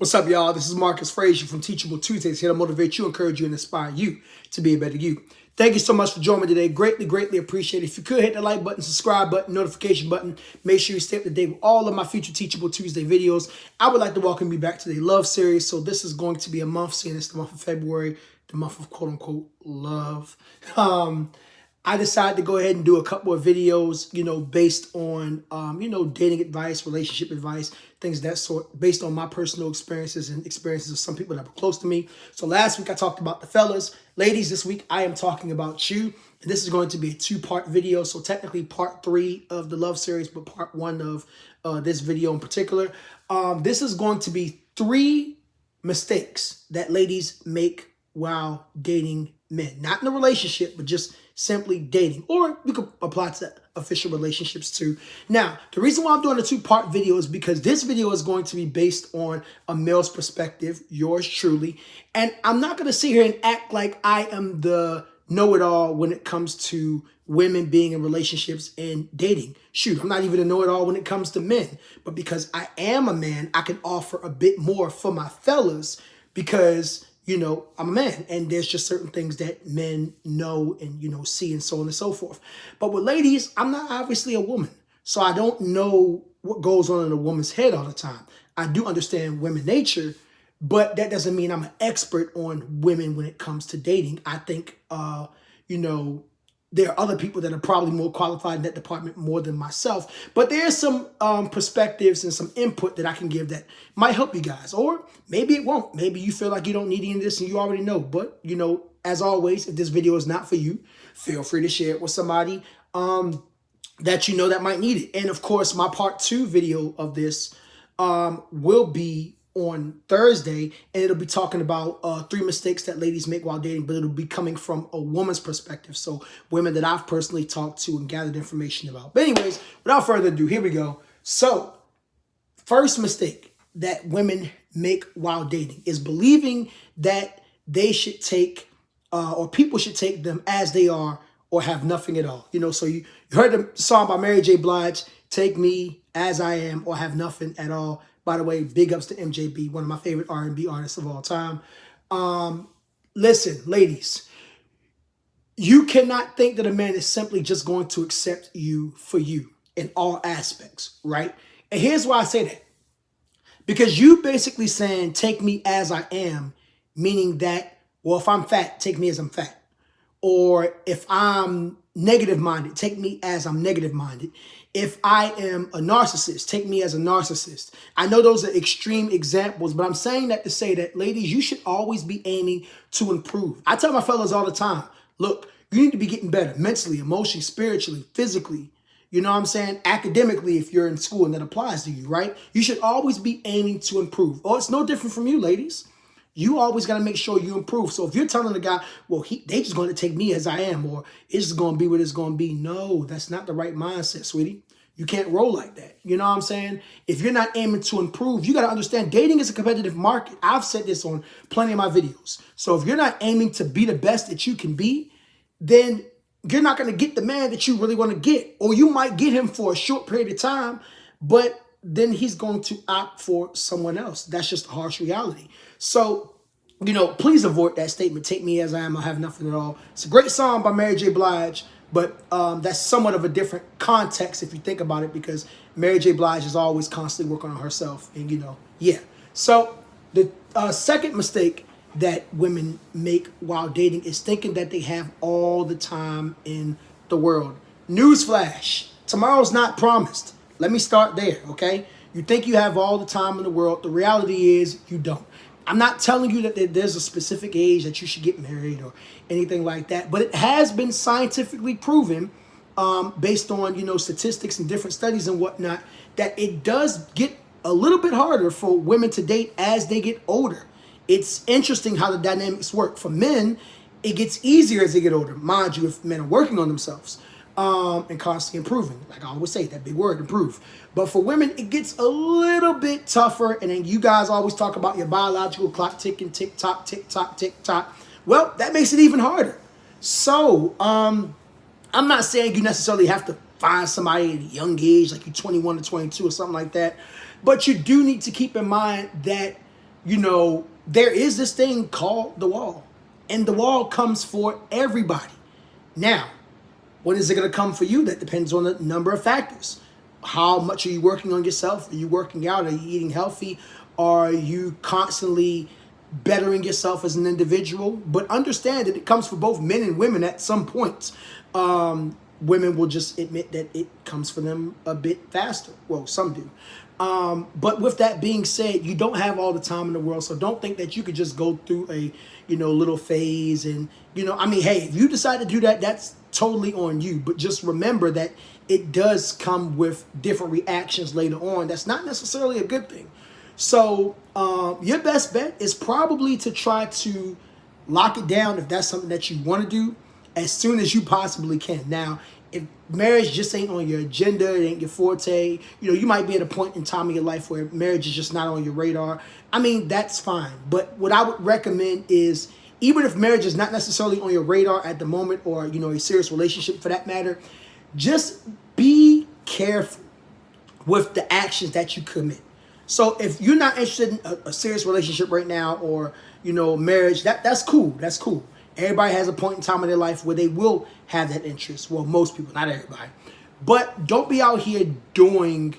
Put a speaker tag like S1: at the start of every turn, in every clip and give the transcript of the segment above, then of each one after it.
S1: What's up, y'all? This is Marcus Frazier from Teachable Tuesdays, here to motivate you, encourage you, and inspire you to be a better you. Thank you so much for joining me today. Greatly appreciate it. If you could hit the like button, subscribe button, notification button, make sure you stay up to date with all of my future Teachable Tuesday videos. I would like to welcome you back to the Love series. So this is going to be a month, seeing it's the month of February, the month of quote-unquote love. I decided to go ahead and do a couple of videos, based on, dating advice, relationship advice, things of that sort, based on my personal experiences and experiences of some people that were close to me. So last week I talked about the fellas. Ladies, this week I am talking about you. And this is going to be a two-part video. So technically part 3 of the love series, but part 1 of this video in particular. This is going to be 3 mistakes that ladies make while dating men. Not in a relationship, but just simply dating. Or we could apply to official relationships too. Now, the reason why I'm doing a 2-part video is because this video is going to be based on a male's perspective, yours truly. And I'm not going to sit here and act like I am the know-it-all when it comes to women being in relationships and dating. Shoot, I'm not even a know-it-all when it comes to men. But because I am a man, I can offer a bit more for my fellas because I'm a man, and there's just certain things that men know and, see and so on and so forth. But with ladies, I'm not obviously a woman. So I don't know what goes on in a woman's head all the time. I do understand women nature, but that doesn't mean I'm an expert on women when it comes to dating. I think, there are other people that are probably more qualified in that department more than myself. But there's some perspectives and some input that I can give that might help you guys. Or maybe it won't. Maybe you feel like you don't need any of this and you already know. But, as always, if this video is not for you, feel free to share it with somebody that you know that might need it. And, of course, my part 2 video of this will be on Thursday, and it'll be talking about 3 mistakes that ladies make while dating, but it'll be coming from a woman's perspective. So women that I've personally talked to and gathered information about. But anyways, without further ado, here we go. So first mistake that women make while dating is believing that they should take or people should take them as they are or have nothing at all. So you heard the song by Mary J. Blige, Take Me As I Am or Have Nothing at All. By the way, big ups to MJB, one of my favorite R&B artists of all time. Listen, ladies, you cannot think that a man is simply just going to accept you for you in all aspects, right? And here's why I say that. Because you basically saying, take me as I am, meaning that, well, if I'm fat, take me as I'm fat. Or if I'm negative-minded, take me as I'm negative-minded. If I am a narcissist, take me as a narcissist. I know those are extreme examples, but I'm saying that to say that, ladies, you should always be aiming to improve. I tell my fellas all the time, look, you need to be getting better mentally, emotionally, spiritually, physically. You know what I'm saying? Academically, if you're in school and that applies to you, right? You should always be aiming to improve. Oh, it's no different from you, ladies. You always got to make sure you improve. So if you're telling the guy, well, they just going to take me as I am, or it's just going to be what it's going to be. No, that's not the right mindset, sweetie. You can't roll like that. You know what I'm saying? If you're not aiming to improve, you got to understand dating is a competitive market. I've said this on plenty of my videos. So if you're not aiming to be the best that you can be, then you're not going to get the man that you really want to get. Or you might get him for a short period of time, but then he's going to opt for someone else. That's just a harsh reality. So, please avoid that statement, take me as I am, I have nothing at all. It's a great song by Mary J. Blige, but that's somewhat of a different context if you think about it, because Mary J. Blige is always constantly working on herself. And, yeah. So the second mistake that women make while dating is thinking that they have all the time in the world. Newsflash, tomorrow's not promised. Let me start there, okay? You think you have all the time in the world. The reality is you don't. I'm not telling you that there's a specific age that you should get married or anything like that, but it has been scientifically proven based on, statistics and different studies and whatnot, that it does get a little bit harder for women to date as they get older. It's interesting how the dynamics work. For men, it gets easier as they get older. Mind you, if men are working on themselves and constantly improving. Like I always say, that big word, improve. But for women, it gets a little bit tougher. And then you guys always talk about your biological clock ticking, tick tock, tick tock, tick tock. Well, that makes it even harder. So I'm not saying you necessarily have to find somebody at a young age, like you're 21 to 22 or something like that. But you do need to keep in mind that there is this thing called the wall, and the wall comes for everybody. Now, when is it going to come for you? That depends on a number of factors. How much are you working on yourself? Are you working out? Are you eating healthy? Are you constantly bettering yourself as an individual? But understand that it comes for both men and women at some point. Women will just admit that it comes for them a bit faster. Well, some do. But with that being said, you don't have all the time in the world, so don't think that you could just go through a, little phase. And, hey, if you decide to do that, that's totally on you. But just remember that it does come with different reactions later on. That's not necessarily a good thing. So your best bet is probably to try to lock it down if that's something that you want to do as soon as you possibly can. Now, if marriage just ain't on your agenda, it ain't your forte, you might be at a point in time in your life where marriage is just not on your radar. That's fine. But what I would recommend is, even if marriage is not necessarily on your radar at the moment, or, a serious relationship for that matter, just be careful with the actions that you commit. So if you're not interested in a serious relationship right now, or, marriage, that's cool. That's cool. Everybody has a point in time in their life where they will have that interest. Well, most people, not everybody. But don't be out here doing,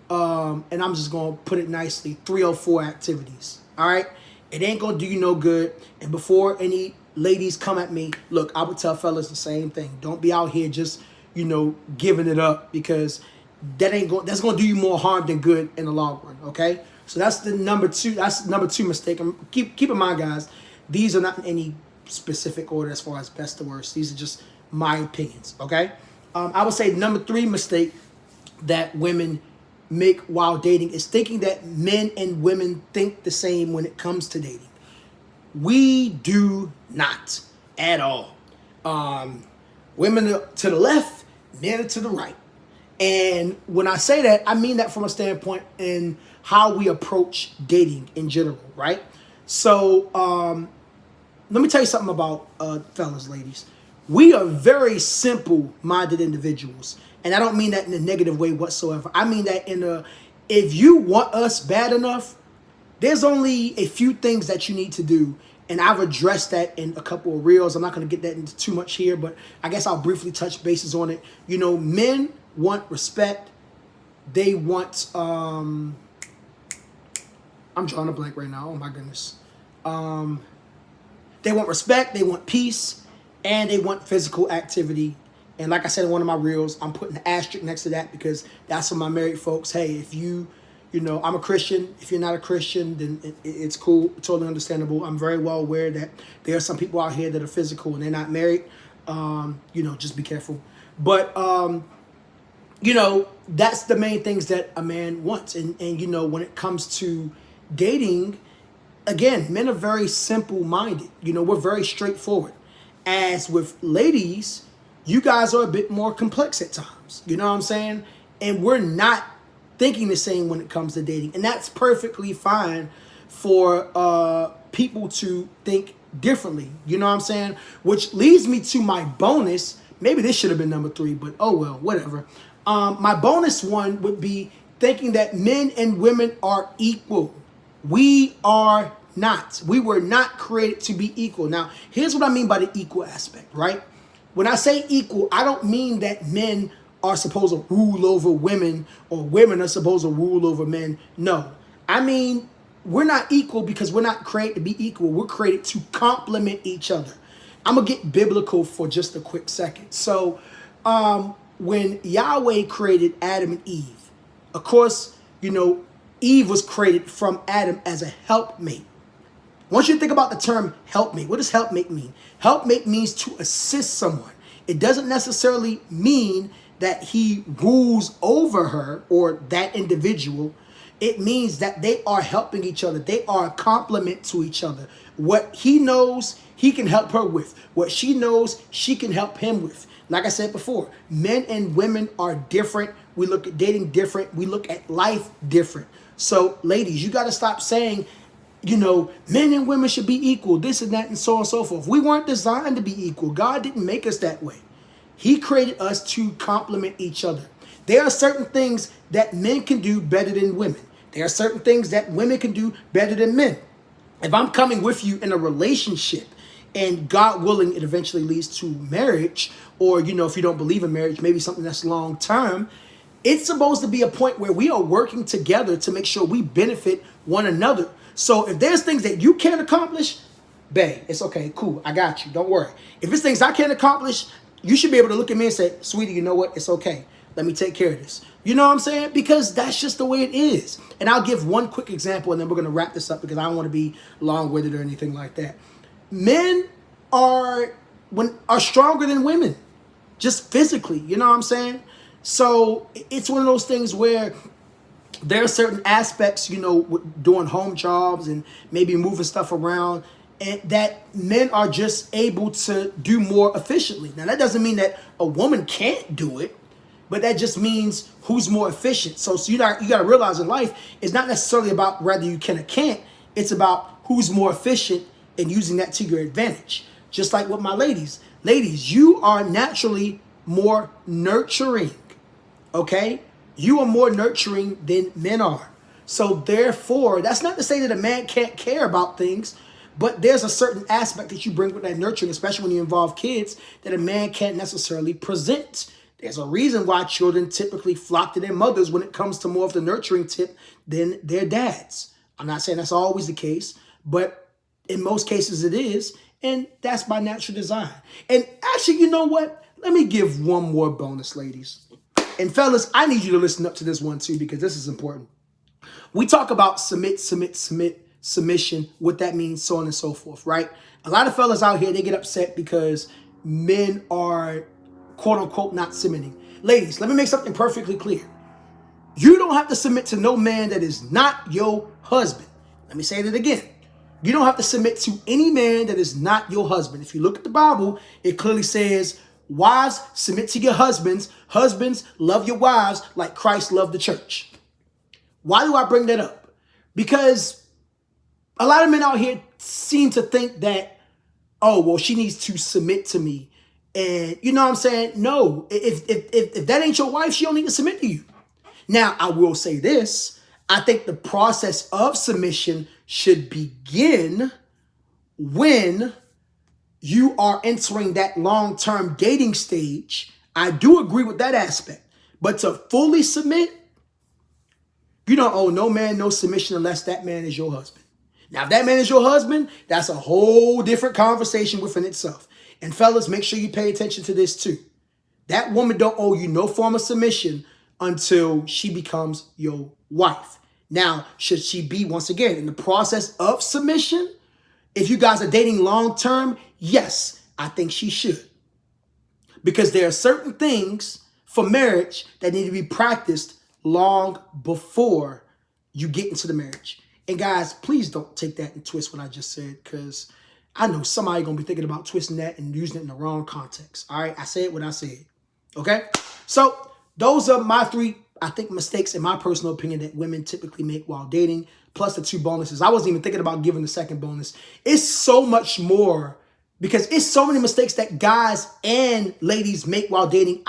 S1: and I'm just going to put it nicely, 304 activities. All right? It ain't going to do you no good. And before any ladies come at me, look, I would tell fellas the same thing. Don't be out here just, giving it up, because that's going to do you more harm than good in the long run. Okay? So that's the number two. That's the number two mistake. Keep in mind, guys, these are not in any specific order as far as best to worst. These are just my opinions. Okay? I would say number three mistake that women make while dating is thinking that men and women think the same when it comes to dating. We do not at all. Women are to the left, men are to the right. And when I say that, I mean that from a standpoint in how we approach dating in general, right? So let me tell you something about fellas, ladies. We are very simple-minded individuals. And I don't mean that in a negative way whatsoever. I mean that if you want us bad enough, there's only a few things that you need to do. And I've addressed that in a couple of reels. I'm not going to get that into too much here, but I guess I'll briefly touch bases on it. Men want respect. They want, I'm drawing a blank right now. Oh my goodness. They want respect, they want peace, and they want physical activity. And like I said in one of my reels, I'm putting an asterisk next to that, because that's for my married folks. Hey, if I'm a Christian. If you're not a Christian, then it's cool, totally understandable. I'm very well aware that there are some people out here that are physical and they're not married. Just be careful. But, that's the main things that a man wants. And when it comes to dating, again, men are very simple-minded. We're very straightforward. As with ladies, you guys are a bit more complex at times. You know what I'm saying? And we're not thinking the same when it comes to dating. And that's perfectly fine for people to think differently. You know what I'm saying? Which leads me to my bonus. Maybe this should have been number 3, but oh well, whatever. My bonus one would be thinking that men and women are equal. We are not. We were not created to be equal. Now, here's what I mean by the equal aspect, right? When I say equal, I don't mean that men are supposed to rule over women or women are supposed to rule over men. No. I mean, we're not equal because we're not created to be equal. We're created to complement each other. I'm going to get biblical for just a quick second. So, when Yahweh created Adam and Eve, of course, Eve was created from Adam as a helpmate. I want you to think about the term helpmate. What does helpmate mean? Helpmate means to assist someone. It doesn't necessarily mean that he rules over her or that individual. It means that they are helping each other. They are a complement to each other. What he knows, he can help her with. What she knows, she can help him with. Like I said before, men and women are different. We look at dating different. We look at life different. So, ladies, you got to stop saying, men and women should be equal, this and that, and so on and so forth. We weren't designed to be equal. God didn't make us that way. He created us to complement each other. There are certain things that men can do better than women. There are certain things that women can do better than men. If I'm coming with you in a relationship and God willing, it eventually leads to marriage, or, if you don't believe in marriage, maybe something that's long term, it's supposed to be a point where we are working together to make sure we benefit one another. So if there's things that you can't accomplish, babe, it's okay, cool, I got you, don't worry. If it's things I can't accomplish, you should be able to look at me and say, sweetie, you know what, it's okay. Let me take care of this. You know what I'm saying? Because that's just the way it is. And I'll give one quick example, and then we're going to wrap this up because I don't want to be long-winded or anything like that. Men are stronger than women, just physically. You know what I'm saying? So it's one of those things where there are certain aspects, doing home jobs and maybe moving stuff around, and that men are just able to do more efficiently. Now, that doesn't mean that a woman can't do it, but that just means who's more efficient. So you got to realize in life, it's not necessarily about whether you can or can't. It's about who's more efficient and using that to your advantage. Just like with my ladies. Ladies, you are naturally more nurturing, okay? You are more nurturing than men are. So therefore, that's not to say that a man can't care about things, but there's a certain aspect that you bring with that nurturing, especially when you involve kids, that a man can't necessarily present. There's a reason why children typically flock to their mothers when it comes to more of the nurturing tip than their dads. I'm not saying that's always the case, but in most cases it is, and that's by natural design. And actually, you know what? Let me give one more bonus, ladies. And fellas, I need you to listen up to this one too, because this is important. We talk about submission, what that means, so on and so forth, right? A lot of fellas out here, they get upset because men are quote unquote not submitting. Ladies, let me make something perfectly clear. You don't have to submit to no man that is not your husband. Let me say that again. You don't have to submit to any man that is not your husband. If you look at the Bible, it clearly says, wives, submit to your husbands. Husbands, love your wives like Christ loved the church. Why do I bring that up? Because a lot of men out here seem to think that, oh, well, she needs to submit to me. And you know what I'm saying? No, if that ain't your wife, she don't need to submit to you. Now, I will say this. I think the process of submission should begin when you are entering that long-term dating stage. I do agree with that aspect. But to fully submit, you don't owe no man no submission unless that man is your husband. Now, if that man is your husband, that's a whole different conversation within itself. And fellas, make sure you pay attention to this too. That woman don't owe you no form of submission until she becomes your wife. Now, should she be, once again, in the process of submission? If you guys are dating long term, yes, I think she should. Because there are certain things for marriage that need to be practiced long before you get into the marriage. And guys, please don't take that and twist what I just said, because I know somebody going to be thinking about twisting that and using it in the wrong context. All right, I said what I said. Okay? So those are my three, I think, mistakes in my personal opinion that women typically make while dating, plus the two bonuses. I wasn't even thinking about giving the second bonus. It's so much more, because it's so many mistakes that guys and ladies make while dating.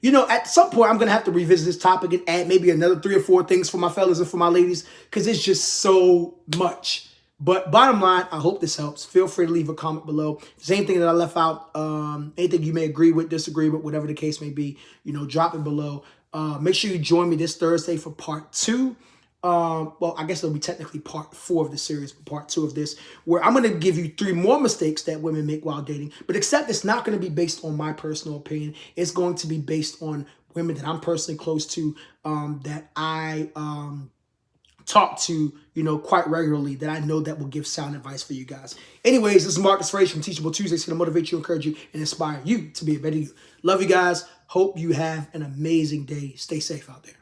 S1: At some point, I'm going to have to revisit this topic and add maybe another 3 or 4 things for my fellas and for my ladies, because it's just so much. But bottom line, I hope this helps. Feel free to leave a comment below. If there's anything that I left out, anything you may agree with, disagree with, whatever the case may be, drop it below. Make sure you join me this Thursday for part 2. Well, I guess it'll be technically part 4 of the series, but part 2 of this, where I'm going to give you 3 more mistakes that women make while dating. But except it's not going to be based on my personal opinion. It's going to be based on women that I'm personally close to, that I talk to, quite regularly, that I know that will give sound advice for you guys. Anyways, this is Marcus Frazier from Teachable Tuesdays, going to motivate you, encourage you, and inspire you to be a better you. Love you guys. Hope you have an amazing day. Stay safe out there.